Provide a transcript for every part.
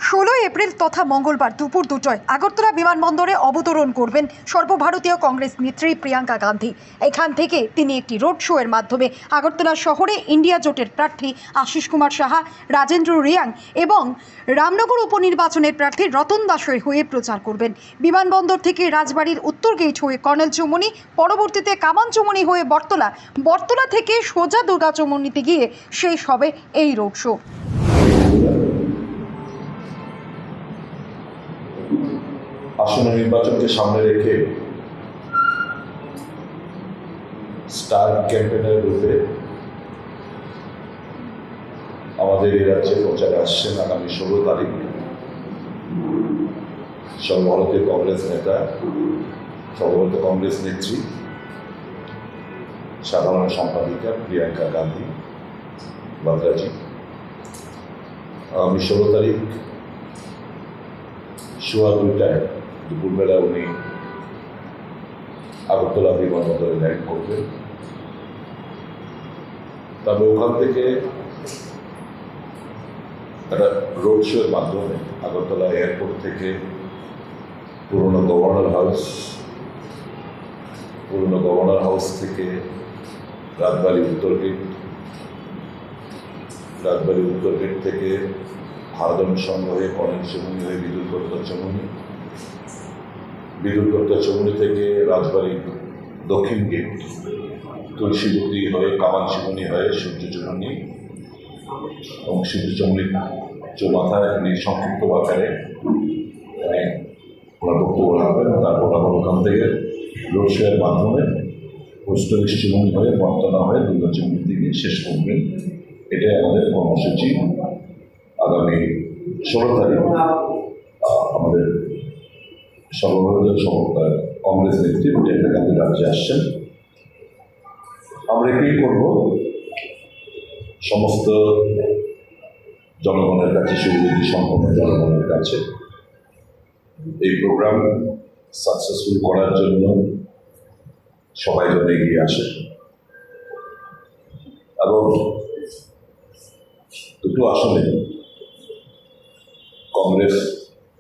16 April তথা মঙ্গলবার দুপুর 2টায় আগরতলা বিমানবন্দরে অবতরণ করবেন সর্বভারতীয় কংগ্রেস নেত্রী প্রিয়াঙ্কা গান্ধী। এখান থেকে তিনি একটি রোড শো এর মাধ্যমে আগরতলা শহরে ইন্ডিয়া জোটের প্রার্থী আশিস কুমার সাহা, রাজেন্দ্র রিয়াং এবং রামনগর উপনির্বাচনের প্রার্থী রতন দাসের হয়ে প্রচার করবেন। বিমানবন্দর থেকে রাজবাড়ির উত্তর গেট হয়ে কর্নেল চৌমুহনী, পরবর্তীতে কামান চৌমুহনী হয়ে বটতলা থেকে সোজা দুর্গা চৌমুহনীতে গিয়ে শেষ হবে এই রোড শো। আসন্ন নির্বাচনকে সামনে রেখে স্টার ক্যাম্পেইনের রূপে আমাদের এই রাজ্যে প্রচারে আসছেন আগামী 16 তারিখ সর্বভারতীয় কংগ্রেস নেতা, সর্বভারতীয় কংগ্রেস নেত্রী, সাধারণ সম্পাদিকা প্রিয়াঙ্কা গান্ধী বাদ্রাজি। আগামী 16 তারিখ সোয়া 2টায় দুপুরবেলা উনি আগরতলা বিমানবন্দরে ল্যান্ড করবেন। তবে ওখান থেকে একটা রোড শোর মাধ্যমে আগরতলা এয়ারপোর্ট থেকে পুরনো গভর্নর হাউস থেকে রাজবাড়ি উত্তর গেট থেকে হারদম সংঘ হয়ে কর্নেল চৌমুহনী হয়ে বিদুরকর্তা চৌমুহনী থেকে রাজবাড়ি দক্ষিণ গেট, তুলসীবতী হয়ে কামান চৌমুহনী হয়ে সূর্য চৌমুহনী এবং সূর্য চৌমুহনী মাথায় তিনি সংক্ষিপ্ত আকারে ওনার বক্তব্য রাখবেন। তারপর আবার ওখান থেকে রোড শোয়ের মাধ্যমে পোস্ট অফিস চৌমুহনী হয়ে বটতলা হয়ে দুর্গা চৌমুহনীর দিকে শেষ করবেন। এটাই আমাদের কর্মসূচি। আগামী 16 তারিখ আমাদের সর্বভারতীয় কংগ্রেস নেত্রী প্রিয়াঙ্কা গান্ধী রাজ্যে আসছেন। আমরা এটাই করব, সমস্ত জনগণের কাছে, সুবিধা সম্পন্ন জনগণের কাছে এই প্রোগ্রাম সাকসেসফুল করার জন্য সবাই যেন এগিয়ে আসে এবং দুটো আসলে কংগ্রেস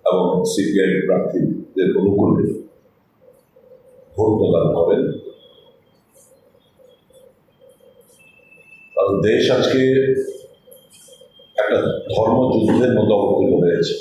এবং সিপিআই প্রার্থীদের অনুকূলে ভোট প্রদান করেন। কারণ দেশ আজকে একটা ধর্মযুদ্ধের মতো অবতীর্ণ হয়েছে।